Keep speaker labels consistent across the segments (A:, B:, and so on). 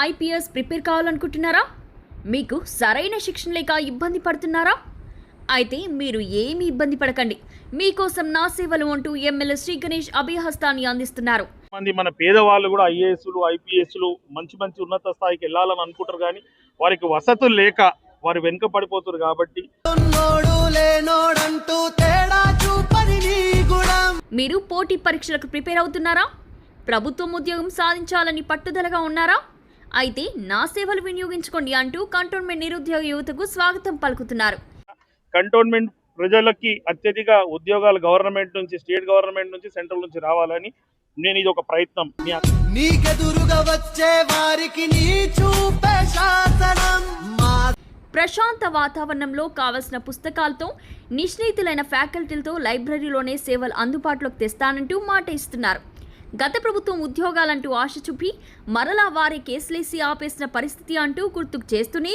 A: IPS prepare కావాలనుకుంటున్నారా? మీకు సరైన శిక్షణ లేక ఇబ్బంది పడుతున్నారా? అయితే మీరు ఏమీ ఇబ్బంది పడకండి. మీకోసం నా సేవలు అంటూ ఎమ్మెల్యే శ్రీ గణేష్ అభయహస్తాన్ని అందిస్తున్నారు.
B: మన పేదవాళ్ళు కూడా ఐఏఎస్లు ఐపీఎస్లు మంచి ఉన్నత స్థాయికి వెళ్ళాలని అనుకుంటారు, కానీ వారికి వసతులు లేక వారు వెనుక పడిపోతారు. కాబట్టి
A: మీరు పోటీ పరీక్షలకు ప్రిపేర్ అవుతున్నారా? ప్రభుత్వం ఉద్యోగం సాధించాలని పట్టుదలగా ఉన్నారా? అయితే నా సేవలు వినియోగించుకోండి అంటూ కంటోన్మెంట్ నిరుద్యోగ యువతకు స్వాగతం పలుకుతున్నారు.
B: కంటోన్మెంట్ ప్రజలకి అత్యధిక ఉద్యోగాలు గవర్నమెంట్ నుంచి, స్టేట్ గవర్నమెంట్ నుంచి, సెంట్రల్ నుంచి రావాలని నేను ఇది ఒక ప్రయత్నం.
A: ప్రశాంత వాతావరణంలో కావలసిన పుస్తకాలతో నిష్ణాతులైన ఫ్యాకల్టీలతో లైబ్రరీలోనే సేవలు అందుబాటులోకి తెస్తానంటూ మాట ఇస్తున్నారు. గత ప్రభుత్వం ఉద్యోగాలంటూ ఆశ చూపి మరలా వారి కేసులేసి ఆపేసిన పరిస్థితి అంటూ గుర్తుకు చేస్తూనే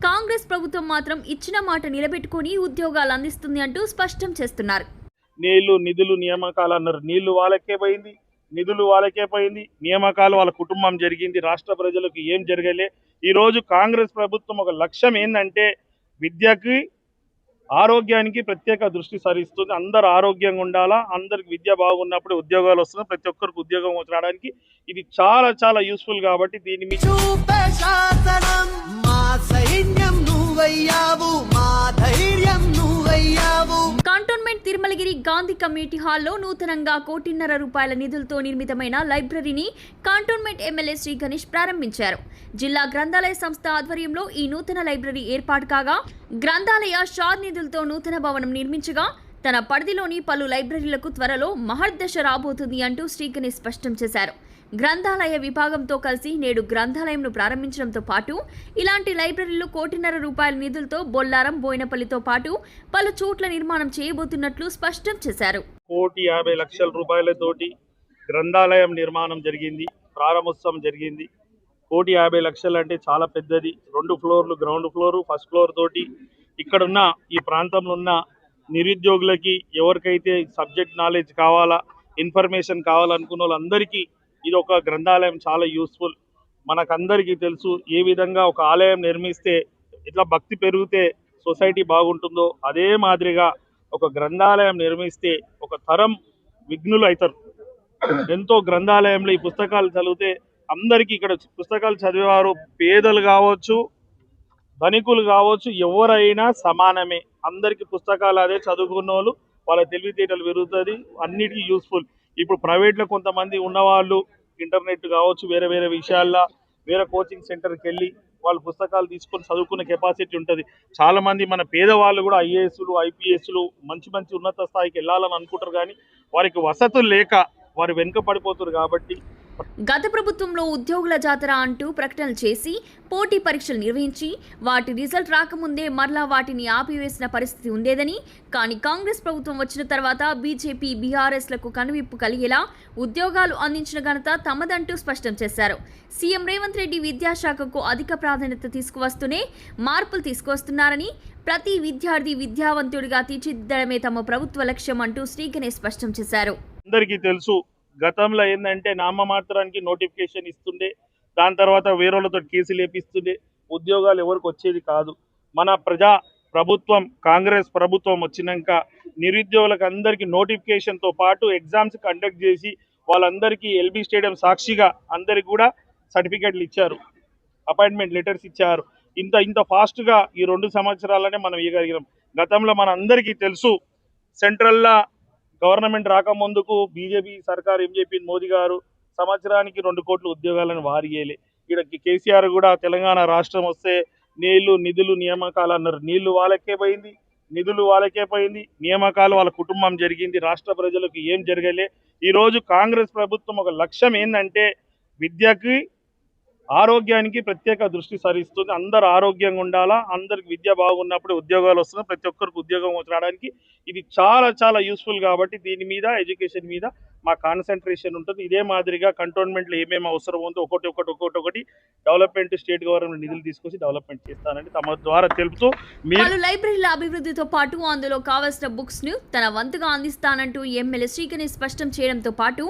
A: కాంగ్రెస్ ప్రభుత్వం మాత్రం ఇచ్చిన మాట నిలబెట్టుకుని ఉద్యోగాలు అందిస్తుంది అంటూ స్పష్టం చేస్తున్నారు.
B: నీళ్లు నిధులు నియామకాలు అన్నారు. నీళ్లు వాళ్ళకే పోయింది, నిధులు వాళ్ళకే పోయింది, నియామకాలు వాళ్ళ కుటుంబం జరిగింది. రాష్ట్ర ప్రజలకు ఏం జరగలే. ఈరోజు కాంగ్రెస్ ప్రభుత్వం ఒక లక్ష్యం ఏంటంటే విద్యకి, ఆరోగ్యానికి ప్రత్యేక దృష్టి సారిస్తుంది. అందరు ఆరోగ్యంగా ఉండాలా, అందరికి విద్య బాగున్నప్పుడు ఉద్యోగాలు వస్తున్నాయి. ప్రతి ఒక్కరికి ఉద్యోగం రావడానికి ఇది చాలా చాలా యూస్ఫుల్. కాబట్టి దీని మీద
A: కంటోన్మెంట్ తిరుమలగిరి గాంధీ కమ్యూనిటీ హాల్లో నూతనంగా ₹1.5 నిధులతో నిర్మితమైన లైబ్రరీని కంటోన్మెంట్ ఎమ్మెల్యే శ్రీ గణేష్ ప్రారంభించారు. జిల్లా గ్రంథాలయ సంస్థ ఆధ్వర్యంలో ఈ నూతన లైబ్రరీ ఏర్పాటు కాగా, గ్రంథాలయ షార్ నిధులతో నూతన భవనం నిర్మించగా తన పరిధిలోని పలు లైబ్రరీలకు త్వరలో మహర్దశ రాబోతుంది అంటూ శ్రీ గణేష్ స్పష్టం చేశారు. గ్రంథాలయ విభాగంతో కలిసి నేడు గ్రంథాలయంను ప్రారంభించడంతో పాటు ఇలాంటి లైబ్రరీలు ₹1.5 నిధులతో బొల్లారం, బోయినపల్లితో పాటు పలు చోట్ల నిర్మాణం చేయబోతున్నట్లు స్పష్టం చేశారు.
B: ₹150,00,000 గ్రంథాలయం నిర్మాణం జరిగింది, ప్రారంభోత్సవం జరిగింది. ₹150,00,000 అంటే చాలా పెద్దది. 2 ఫ్లోర్లు, గ్రౌండ్ ఫ్లోరు, ఫస్ట్ ఫ్లోర్ తోటి ఇక్కడున్న ఈ ప్రాంతంలో ఉన్న నిరుద్యోగులకి, ఎవరికైతే సబ్జెక్ట్ నాలెడ్జ్ కావాలా, ఇన్ఫర్మేషన్ కావాలనుకున్న వాళ్ళందరికీ ఇది ఒక గ్రంథాలయం చాలా యూస్ఫుల్. మనకందరికీ తెలుసు ఏ విధంగా ఒక ఆలయం నిర్మిస్తే ఇట్లా భక్తి పెరిగితే సొసైటీ బాగుంటుందో, అదే మాదిరిగా ఒక గ్రంథాలయం నిర్మిస్తే ఒక తరం విఘ్నులు అవుతారు. ఎంతో గ్రంథాలయంలో ఈ పుస్తకాలు చదివితే అందరికీ, ఇక్కడ పుస్తకాలు చదివేవారు పేదలు కావచ్చు, ధనికులు కావచ్చు, ఎవరైనా సమానమే. అందరికీ పుస్తకాలు అదే చదువుకున్న వాళ్ళు, వాళ్ళ తెలివితేటలు పెరుగుతుంది, అన్నిటికీ యూస్ఫుల్. ఇప్పుడు ప్రైవేట్లో కొంతమంది ఉన్నవాళ్ళు ఇంటర్నెట్ కావచ్చు, వేరే వేరే విషయాల్లో వేరే కోచింగ్ సెంటర్కి వెళ్ళి వాళ్ళు పుస్తకాలు తీసుకొని చదువుకునే కెపాసిటీ ఉంటుంది. చాలామంది మన పేదవాళ్ళు కూడా ఐఏఎస్లు ఐపీఎస్లు మంచి ఉన్నత స్థాయికి వెళ్ళాలని అనుకుంటారు, కానీ వారికి వసతులు లేక వారు వెనుక పడిపోతారు. కాబట్టి
A: గత ప్రభుత్వంలో ఉద్యోగుల జాతర అంటూ ప్రకటనలు చేసి పోటీ పరీక్షలు నిర్వహించి వాటి రిజల్ట్ రాకముందే మరలా వాటిని ఆపివేసిన పరిస్థితి ఉండేదని, కానీ కాంగ్రెస్ ప్రభుత్వం వచ్చిన తర్వాత బీజేపీ, బీఆర్ఎస్లకు కనువిప్పు కలిగేలా ఉద్యోగాలు అందించిన ఘనత తమదంటూ స్పష్టం చేశారు. సీఎం రేవంత్ రెడ్డి విద్యాశాఖకు అధిక ప్రాధాన్యత తీసుకువస్తూనే మార్పులు తీసుకువస్తున్నారని, ప్రతి విద్యార్థి విద్యావంతుడిగా తీర్చిదిద్దడమే తమ ప్రభుత్వ లక్ష్యం అంటూ శ్రీ గణేష్ స్పష్టం చేశారు.
B: అందరికీ తెలుసు, గతంలో ఏంటంటే నామమాత్రానికి నోటిఫికేషన్ ఇస్తుండే, దాని తర్వాత వేరేళ్ళతో కేసులు వేపిస్తుండే, ఉద్యోగాలు ఎవరికి వచ్చేది కాదు. మన ప్రభుత్వం కాంగ్రెస్ ప్రభుత్వం వచ్చినాక నిరుద్యోగులకు అందరికీ నోటిఫికేషన్తో పాటు ఎగ్జామ్స్ కండక్ట్ చేసి వాళ్ళందరికీ ఎల్బీ స్టేడియం సాక్షిగా అందరికి కూడా సర్టిఫికెట్లు ఇచ్చారు, అపాయింట్మెంట్ లెటర్స్ ఇచ్చారు. ఇంత ఫాస్ట్గా ఈ 2 సంవత్సరాలనే మనం ఇవ్వగలిగినాం. గతంలో మన అందరికీ తెలుసు, సెంట్రల్లో గవర్నమెంట్ రాకముందుకు బీజేపీ సర్కార్, ఏం చెప్పింది మోదీ గారు, సంవత్సరానికి 2 కోట్ల ఉద్యోగాలను వారిగేలే. ఇక్కడ కేసీఆర్ కూడా తెలంగాణ రాష్ట్రం వస్తే నీళ్లు నిధులు నియామకాలు అన్నారు. నీళ్లు వాళ్ళకే పోయింది, నిధులు వాళ్ళకే పోయింది, నియామకాలు వాళ్ళ కుటుంబం జరిగింది. రాష్ట్ర ప్రజలకు ఏం జరగలే. ఈరోజు కాంగ్రెస్ ప్రభుత్వం ఒక లక్ష్యం ఏంటంటే విద్యకి, ఆరోగ్యానికి ప్రత్యేక దృష్టి సారిస్తుంది. అందరు ఆరోగ్యంగా ఉండాలా, అందరికి విద్య బాగున్నప్పుడు ఉద్యోగాలు వస్తున్నాయి. ప్రతి ఒక్కరికి ఉద్యోగం రావడానికి ఇది చాలా చాలా యూస్ఫుల్. కాబట్టి దీని మీద, ఎడ్యుకేషన్ మీద మా కాన్సన్ట్రేషన్ ఉంటుంది. ఇదే మాదిరిగా కంటోన్మెంట్లో ఏమేమి అవసరం ఉందో ఒకటి డెవలప్మెంట్, స్టేట్ గవర్నమెంట్ నిధులు తీసుకొచ్చి డెవలప్మెంట్ చేస్తానని తమ ద్వారా తెలుపుతూ,
A: పలు లైబ్రరీల అభివృద్ధితో పాటు అందులో కావాల్సిన బుక్స్ ను తన వంతుగా అందిస్తానంటూ ఎమ్మెల్యే శ్రీ గణేష్ స్పష్టం చేయడంతో పాటు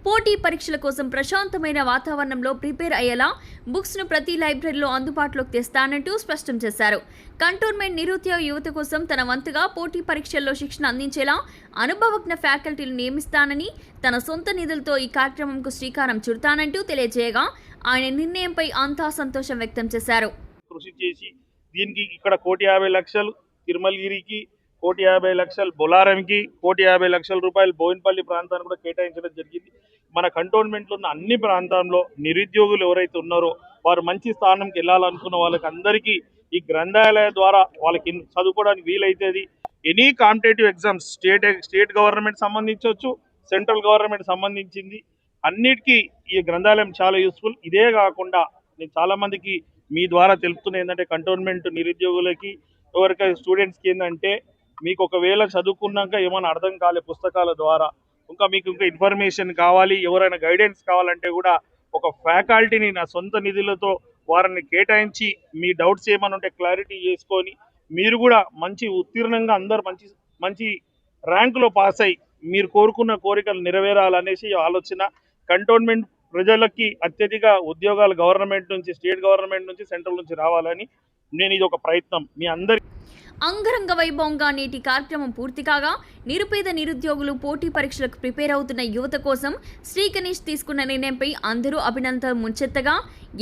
A: పోటీ పరీక్షల కోసం ప్రశాంతమైన వాతావరణంలో ప్రిపేర్ అయ్యేలా బుక్స్ను ప్రతి లైబ్రరీలో అందుబాటులోకి తెస్తానంటూ స్పష్టం చేశారు. కంటోన్మెంట్ నిరుద్యోగ యువత కోసం తన వంతుగా పోటీ పరీక్షల్లో శిక్షణ అందించేలా అనుభవజ్ఞ ఫ్యాకల్టీలు నియమిస్తానని, తన సొంత నిధులతో ఈ కార్యక్రమంకు శ్రీకారం చుడతానంటూ తెలియజేయగా ఆయన నిర్ణయంపై అంతా సంతోషం వ్యక్తం చేశారు.
B: కృషి చేసి దీనికి ఇక్కడ 1,50,00,000 తిరుమలగిరికి, 1,50,00,000 బొలారంకి, 1,50,00,000 రూపాయలు బోయినపల్లి ప్రాంతాన్ని కూడా కేటాయించడం జరిగింది. మన కంటోన్మెంట్లో ఉన్న అన్ని ప్రాంతాల్లో నిరుద్యోగులు ఎవరైతే ఉన్నారో వారు మంచి స్థానంకి వెళ్ళాలనుకున్న వాళ్ళకి అందరికీ ఈ గ్రంథాలయ ద్వారా వాళ్ళకి చదువుకోవడానికి వీలైతుంది. Any competitive exams state government సంబంధించవచ్చు, సెంట్రల్ గవర్నమెంట్ సంబంధించింది అన్నిటికీ ఈ గ్రంథాలయం చాలా యూస్ఫుల్. ఇదే కాకుండా నేను చాలామందికి మీ ద్వారా తెలుపుతున్న ఏంటంటే కంటోన్మెంట్ నిరుద్యోగులకి ఎవరికైనా స్టూడెంట్స్కి ఏంటంటే మీకు ఒకవేళ చదువుకున్నాక ఏమైనా అర్థం కాలే పుస్తకాల ద్వారా మీకు ఇంకా ఇన్ఫర్మేషన్ కావాలి, ఎవరైనా గైడెన్స్ కావాలంటే కూడా ఒక ఫ్యాకల్టీని నా సొంత నిధులతో వారిని కేటాయించి మీ డౌట్స్ ఏమైనా ఉంటే క్లారిటీ చేసుకొని మీరు కూడా మంచి ఉత్తీర్ణంగా అందరు మంచి ర్యాంకులో పాస్ అయ్యి మీరు కోరుకున్న కోరికలు నెరవేరాలనేసి ఆలోచన. కంటోన్మెంట్ ప్రజలకి అత్యధిక ఉద్యోగాలు గవర్నమెంట్ నుంచి, స్టేట్ గవర్నమెంట్ నుంచి, సెంట్రల్ నుంచి రావాలని నేను ఇది ఒక ప్రయత్నం మీ అందరి.
A: అంగరంగ వైభవంగా నేటి కార్యక్రమం పూర్తి కాగా నిరుపేద నిరుద్యోగులు పోటీ పరీక్షలకు ప్రిపేర్ అవుతున్న యువత కోసం శ్రీ గణేష్ తీసుకున్న నిర్ణయంపై అందరూ అభినందనలు ముంచెత్తగా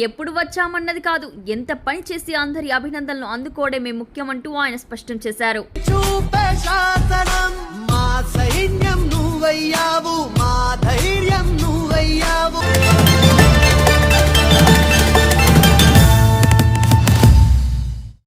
A: ఎప్పుడు వచ్చామన్నది కాదు, ఎంత పని చేసి అందరి అభినందనలు అందుకోవడమే ముఖ్యమంటూ ఆయన స్పష్టం చేశారు.
C: మా సైన్యం నువ్వయ్యావు, మా ధైర్యం నువ్వయ్యావు.